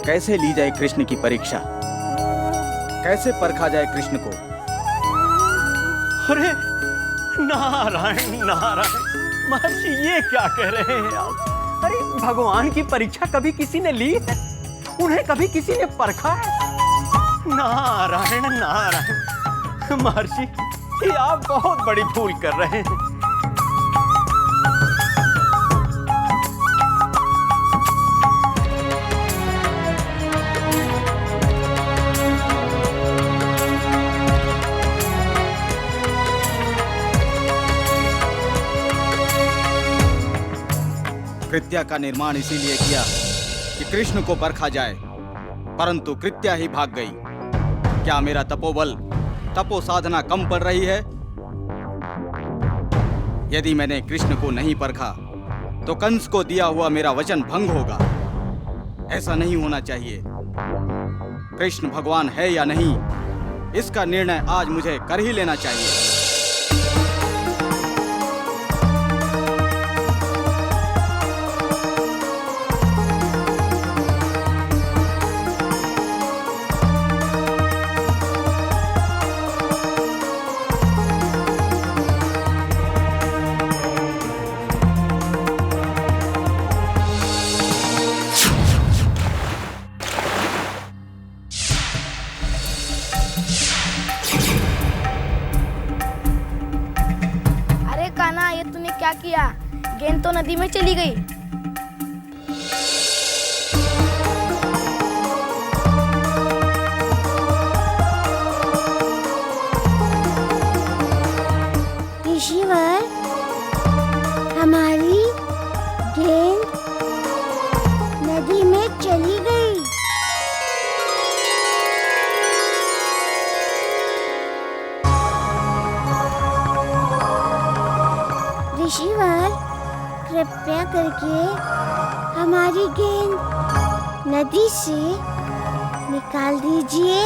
कैसे ली जाए कृष्ण की परीक्षा, कैसे परखा जाए कृष्ण को। अरे नारायण नारायण, महर्षि ये क्या कह रहे हैं आप? अरे भगवान की परीक्षा कभी किसी ने ली है? उन्हें कभी किसी ने परखा है? नारायण नारायण, महर्षि ये आप बहुत बड़ी भूल कर रहे हैं। कृत्या का निर्माण इसीलिए किया कि कृष्ण को परखा जाए, परंतु कृत्या ही भाग गई। क्या मेरा तपोबल, तपो साधना कम पड़ रही है? यदि मैंने कृष्ण को नहीं परखा तो कंस को दिया हुआ मेरा वचन भंग होगा। ऐसा नहीं होना चाहिए। कृष्ण भगवान है या नहीं, इसका निर्णय आज मुझे कर ही लेना चाहिए। क्या किया? गेंद तो नदी में चली गई। ऋषिवर, हमारी गेंद नदी में चली गई। ऋषिवर, कृपया करके हमारी गेंद नदी से निकाल दीजिए।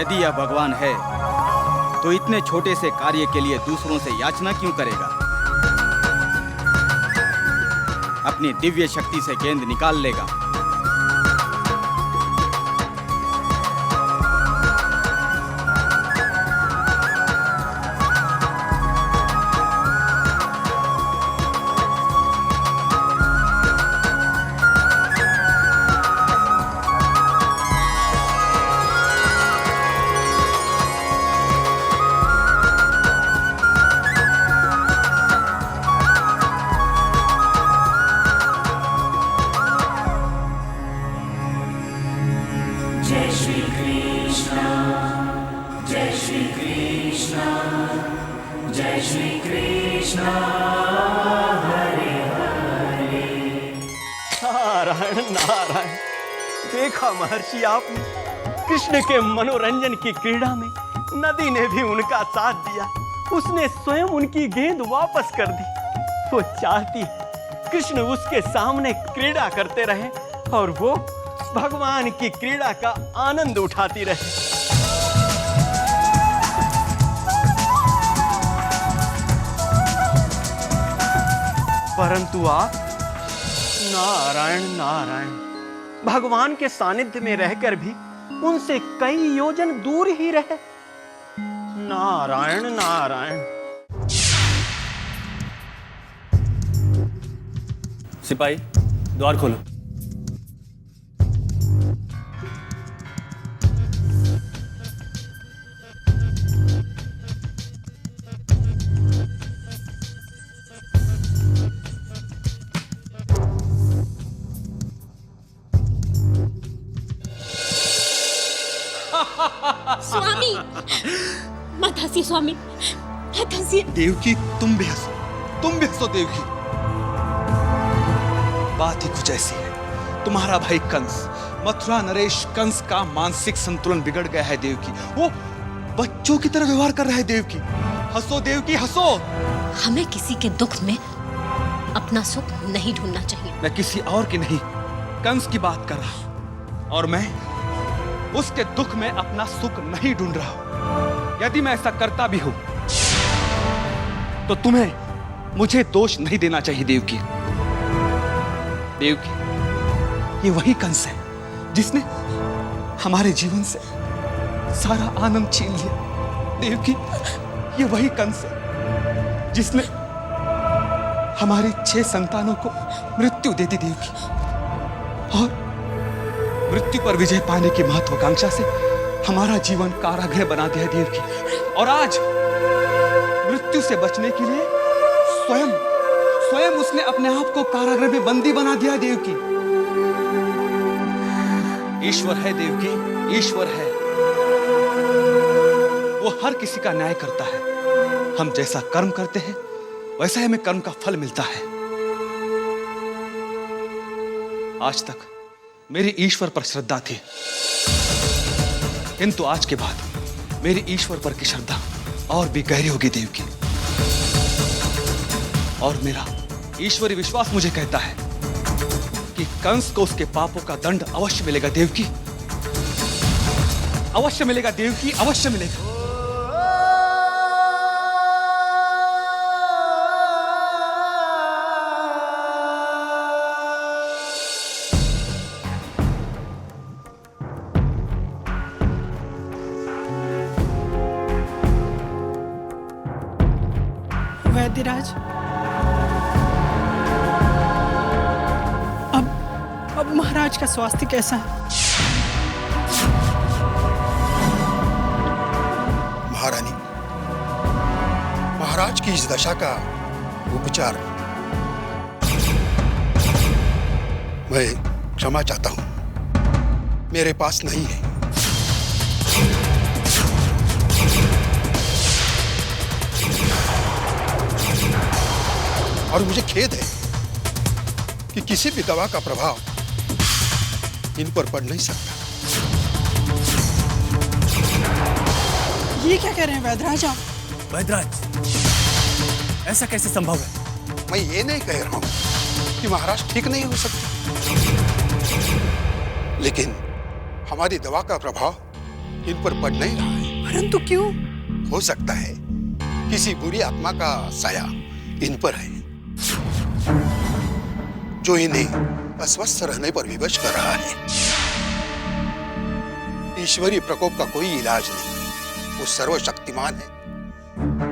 यदि यह भगवान है तो इतने छोटे से कार्य के लिए दूसरों से याचना क्यों करेगा? अपनी दिव्य शक्ति से गेंद निकाल लेगा। नारायण नारायण, देखा महर्षि आपने, कृष्ण के मनोरंजन की क्रीड़ा में नदी ने भी उनका साथ दिया। उसने स्वयं उनकी गेंद वापस कर दी। वो चाहती कृष्ण उसके सामने क्रीड़ा करते रहे और वो भगवान की क्रीड़ा का आनंद उठाती रहे। परंतु आप नारायण नारायण, भगवान के सानिध्य में रहकर भी उनसे कई योजन दूर ही रहे। नारायण नारायण। सिपाही, द्वार खोलो। स्वामी, मत हंसिए स्वामी, मत हंसिए। देवकी, तुम भी हंसो देवकी। बात ही कुछ ऐसी है। तुम्हारा भाई कंस, मथुरा नरेश कंस का मानसिक संतुलन बिगड़ गया है देवकी। वो बच्चों की तरह व्यवहार कर रहा है देवकी। हंसो देवकी, हंसो। हमें किसी के दुख में अपना सुख नहीं ढूंढना चाहिए। मैं किसी और की नहीं, कंस की बात कर रहा हूं। और मैं उसके दुख में अपना सुख नहीं ढूंढ रहा हूं। यदि मैं ऐसा करता भी हूं तो तुम्हें मुझे दोष नहीं देना चाहिए देवकी। देवकी, ये वही कंस है जिसने हमारे जीवन से सारा आनंद छीन लिया। देवकी, ये वही कंस है जिसने हमारी 6 संतानों को मृत्यु दे दी देवकी, और मृत्यु पर विजय पाने की महत्वाकांक्षा से हमारा जीवन कारागृह बना दिया देवकी। और आज मृत्यु से बचने के लिए स्वयं उसने अपने आप को कारागृह में बंदी बना दिया देवकी। ईश्वर है देवकी, ईश्वर है। वो हर किसी का न्याय करता है। हम जैसा कर्म करते हैं वैसा ही हमें कर्म का फल मिलता है। आज तक मेरी ईश्वर पर श्रद्धा थी, किंतु आज के बाद मेरी ईश्वर पर की श्रद्धा और भी गहरी होगी देवकी। और मेरा ईश्वरी विश्वास मुझे कहता है कि कंस को उसके पापों का दंड अवश्य मिलेगा देवकी, अवश्य मिलेगा देवकी, अवश्य मिलेगा। वैद्यराज, अब महाराज का स्वास्थ्य कैसा है? महारानी, महाराज की इस दशा का उपचार मैं क्षमा चाहता हूं, मेरे पास नहीं है। और मुझे खेद है कि किसी भी दवा का प्रभाव इन पर पड़ नहीं सकता। ये क्या कह रहे हैं वैद्यराज आप? वैद्यराज, ऐसा कैसे संभव है? मैं ये नहीं कह रहा हूं कि महाराज ठीक नहीं हो सकते, लेकिन हमारी दवा का प्रभाव इन पर पड़ नहीं रहा है। परंतु क्यों? हो सकता है किसी बुरी आत्मा का साया इन पर है, जो इन्हें अस्वस्थ रहने पर विवश कर रहा है। ईश्वरीय प्रकोप का कोई इलाज नहीं, वो सर्वशक्तिमान है,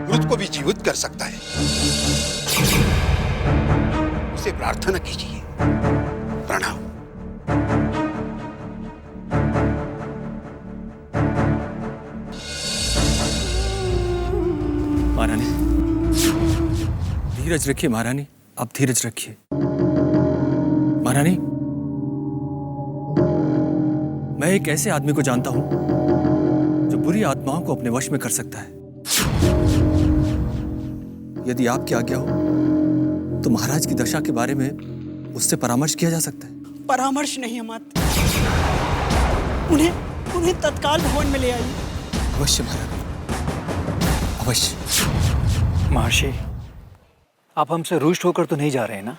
मृत को भी जीवित कर सकता है। उसे प्रार्थना कीजिए। प्रणाम। महारानी, धीरज रखिए महारानी, आप धीरज रखिए। महारानी, मैं एक ऐसे आदमी को जानता हूं जो बुरी आत्माओं को अपने वश में कर सकता है। यदि आपकी आज्ञा हो तो महाराज की दशा के बारे में उससे परामर्श किया जा सकता है। परामर्श नहीं मत, उन्हें तत्काल भवन में ले आइए। अवश्य महारानी, अवश्य। महर्षि, आप हमसे रुष्ट होकर तो नहीं जा रहे हैं ना?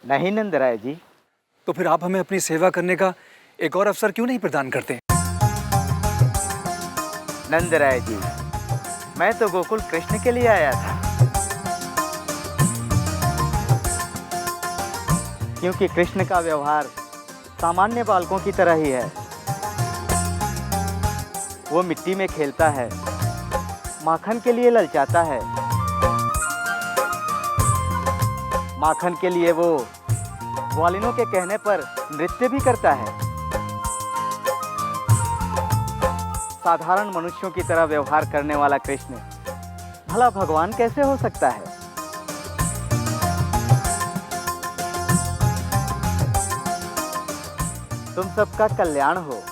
नहीं नंदराय जी। तो फिर आप हमें अपनी सेवा करने का एक और अवसर क्यों नहीं प्रदान करते? नंदराय जी, मैं तो गोकुल कृष्ण के लिए आया था, क्योंकि कृष्ण का व्यवहार सामान्य बालकों की तरह ही है। वो मिट्टी में खेलता है, माखन के लिए ललचाता है, माखन के लिए वो ग्वालिनों के कहने पर नृत्य भी करता है। साधारण मनुष्यों की तरह व्यवहार करने वाला कृष्ण भला भगवान कैसे हो सकता है? तुम सबका कल्याण हो।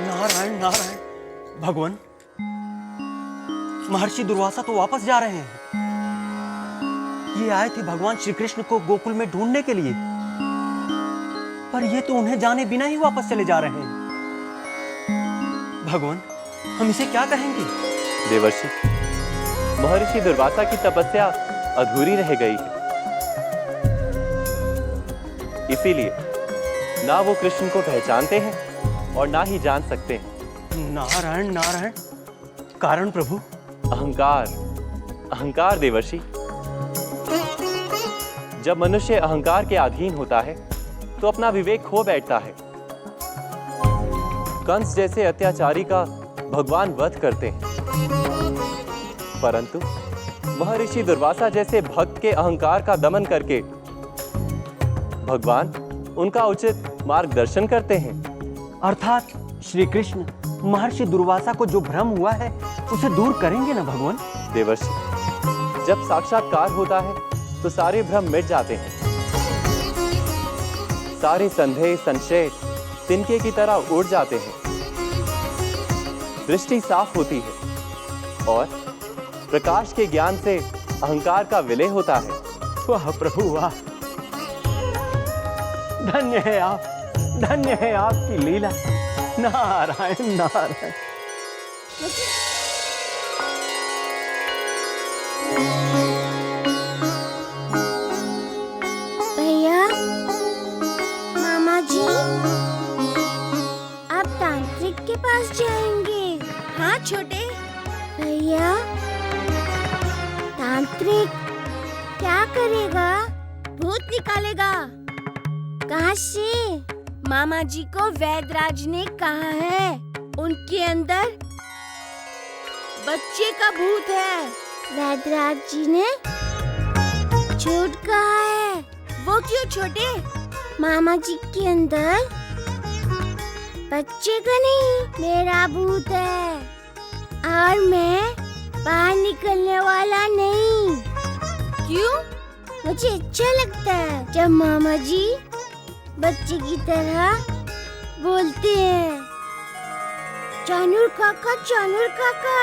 नारायण नारायण। भगवान, महर्षि दुर्वासा तो वापस जा रहे हैं। ये आए थे भगवान श्री कृष्ण को गोकुल में ढूंढने के लिए, पर ये तो उन्हें जाने बिना ही वापस चले जा रहे हैं। भगवान, हम इसे क्या कहेंगे? देवर्षि, महर्षि दुर्वासा की तपस्या अधूरी रह गई है, इसीलिए ना वो कृष्ण को पहचानते हैं और ना ही जान सकते हैं। नारायण नारायण। कारण प्रभु? अहंकार, अहंकार देवर्षि। जब मनुष्य अहंकार के अधीन होता है तो अपना विवेक खो बैठता है। कंस जैसे अत्याचारी का भगवान वध करते हैं, परंतु महर्षि दुर्वासा जैसे भक्त के अहंकार का दमन करके भगवान उनका उचित मार्गदर्शन करते हैं। अर्थात श्री कृष्ण महर्षि दुर्वासा को जो भ्रम हुआ है उसे दूर करेंगे ना भगवान? देवर्षि, जब साक्षात्कार होता है तो सारे भ्रम मिट जाते हैं, सारे संदेह संशय तिनके की तरह उड़ जाते हैं, दृष्टि साफ होती है और प्रकाश के ज्ञान से अहंकार का विलय होता है। वाह प्रभु वाह, धन्य है आप, धन्य है आपकी लीला। नारायण नारायण। भैया, मामा जी, आप तांत्रिक के पास जाएंगे? हाँ छोटे भैया, तांत्रिक क्या करेगा? भूत निकालेगा। कहाँ से? मामा जी को वैदराज ने कहा है उनके अंदर बच्चे का भूत है। वैदराज जी ने झूठ कहा है। वो क्यों छोटे? मामा जी के अंदर बच्चे का नहीं, मेरा भूत है और मैं बाहर निकलने वाला नहीं। क्यों? मुझे अच्छा लगता है जब मामा जी बच्चे की तरह बोलते हैं, चानूर काका, चानूर काका।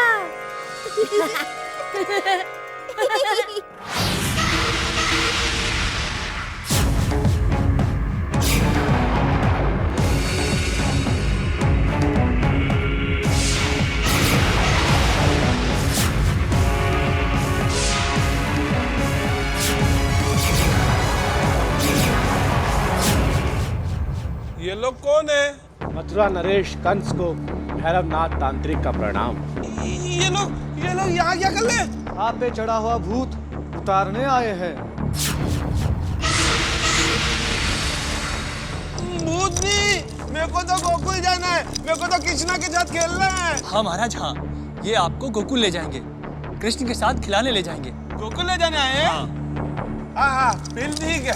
ये लोग कौन है? मथुरा नरेश कंस को भैरवनाथ तांत्रिक का प्रणाम। ये लोग यहाँ क्या कर रहे? आप पे चढ़ा हुआ भूत उतारने आए हैं। भूत नहीं, मेरे को तो गोकुल जाना है, मेरे को तो कृष्णा के साथ खेलना है। हाँ महाराज, हाँ, ये आपको गोकुल ले जाएंगे, कृष्ण के साथ खिलाने ले जाएंगे। गोकुल ले जाने आए हैं? हाँ, फिर ठीक है।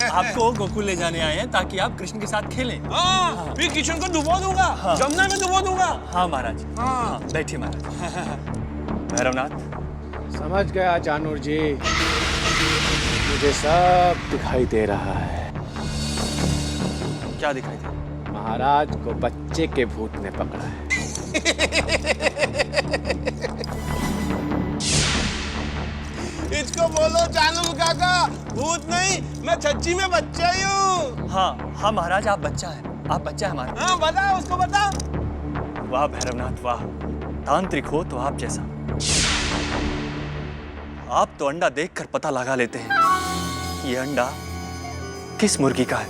आपको गोकुल ले जाने आए हैं ताकि आप कृष्ण के साथ खेलें। हाँ, फिर कृष्ण को डुबो दूंगा, जमुना में डुबो दूंगा। हाँ महाराज, हाँ, बैठिए महाराज। भैरवनाथ, समझ गया चानूर जी, मुझे सब दिखाई दे रहा है। क्या दिखाई दे? महाराज को बच्चे के भूत ने पकड़ा है। इसको बोलो चानूर काका, भूत नहीं, मैं सच्ची में बच्चा ही हूँ। हाँ हाँ महाराज, आप बच्चा है, आप बच्चा है हमारा। हाँ बता, उसको बता। वाह भैरवनाथ वाह, तांत्रिक हो तो आप जैसा। आप तो अंडा देखकर पता लगा लेते हैं कि ये अंडा किस मुर्गी का है।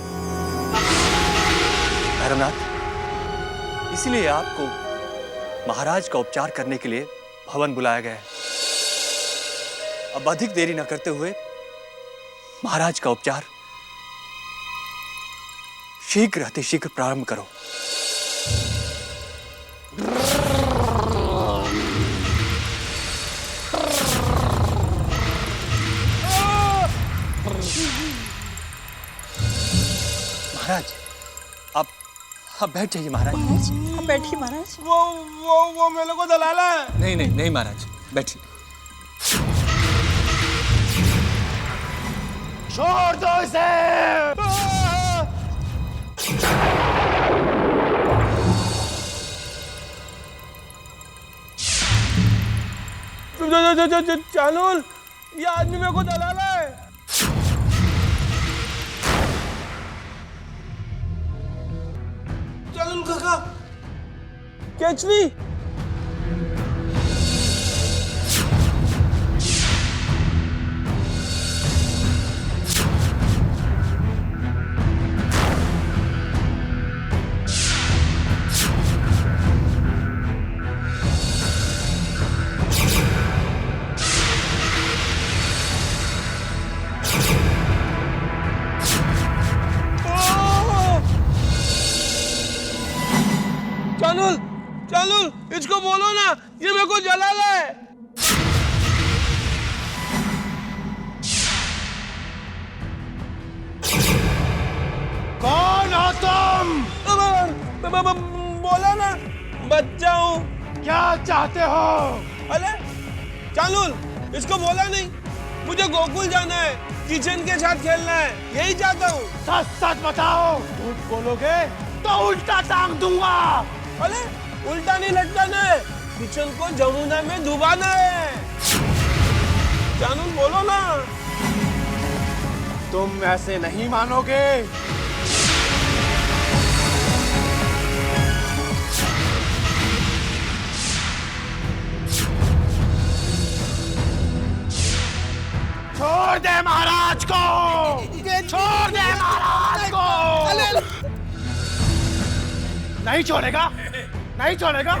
भैरवनाथ, इसलिए आपको महाराज का उपचार करने के लिए भवन बुलाया गया है। अब अधिक देरी न करते हुए महाराज का उपचार शीघ्र अतिशीघ्र प्रारंभ करो। महाराज, आप बैठ जाइए महाराज। आप बैठिए महाराज। वो मेरे को दलाला है। नहीं नहीं नहीं महाराज, बैठिए। छोड़ दो इसे। चानूर, ये आदमी मेरे को दलाला है। चानूर काका, केचवी। चालू इसको बोलो ना, ये मेरे को जला है। कौन हो तुम? बोला ना, बच्चा हूँ। क्या चाहते हो? अरे चालू इसको बोला नहीं, मुझे गोकुल जाना है, किचन के साथ खेलना है, यही चाहता हूँ। सच सच बताओ, झूठ बोलोगे तो उल्टा टांग दूंगा। अरे उल्टा नहीं लटकाना है, किचन को जमुना में डुबाना है। जानू बोलो ना। तुम ऐसे नहीं मानोगे। छोड़ दे महाराज को, छोड़ दे महाराज को। नहीं छोड़ेगा, नहीं छोड़ेगा।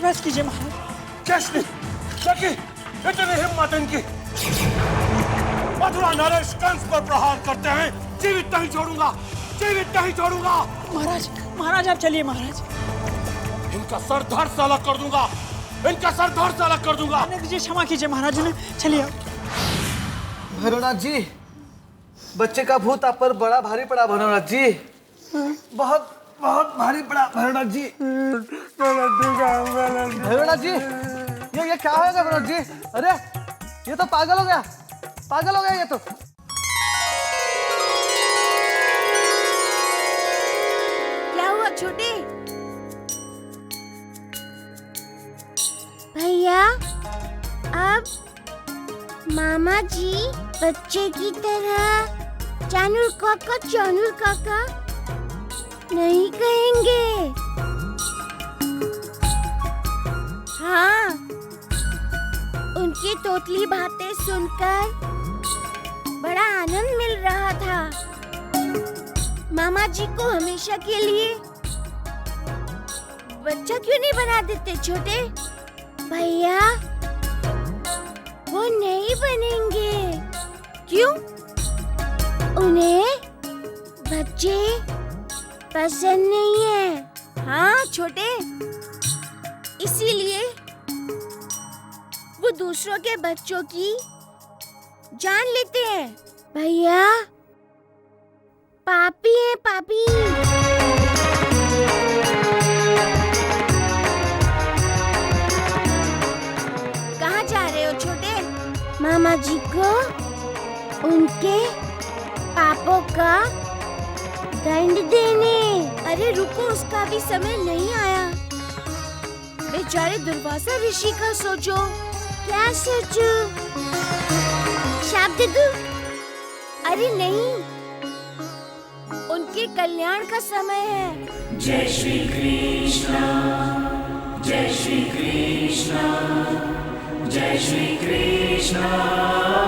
बस कीजिए महाराज। जैसे इतनी हिम्मत इनकी, मथुरा नरेश कंस पर प्रहार करते हैं, जीवित नहीं छोड़ूंगा, जीवित नहीं छोड़ूंगा। महाराज महाराज आप चलिए महाराज। इनका सर धड़ से अलग कर दूंगा, इनका सर धड़ से अलग कर दूंगा। दीजिए, क्षमा कीजिए महाराज ने। चलिए भैरवनाथ जी, बच्चे का भूत आप पर बड़ा भारी पड़ा भैरवनाथ जी, बहुत बहुत भारी पड़ा भैरवनाथ जी। भैरवनाथ जी, ये क्या होगा भैरवनाथ जी? अरे ये तो पागल हो गया, पागल हो गया ये तो। क्या हुआ छोटे भैया? अब मामा जी बच्चे की तरह चानुर काका नहीं कहेंगे। हाँ, उनकी तोतली बातें सुनकर बड़ा आनंद मिल रहा था। मामा जी को हमेशा के लिए बच्चा क्यों नहीं बना देते छोटे भैया? वो नहीं बनेंगे। क्यों? उन्हें बच्चे पसंद नहीं है। हाँ छोटे, इसीलिए वो दूसरों के बच्चों की जान लेते हैं। भैया पापी है, पापी। कहाँ जा रहे हो छोटे? मामा जी को उनके पापों का दंड देने। अरे रुको, उसका भी समय नहीं आया। बेचारे दुर्वासा ऋषि का सोचो। क्या सोचो? शाप दे दूं? अरे नहीं, उनके कल्याण का समय है। जय श्री कृष्ण, जय श्री कृष्ण, जय श्री कृष्ण।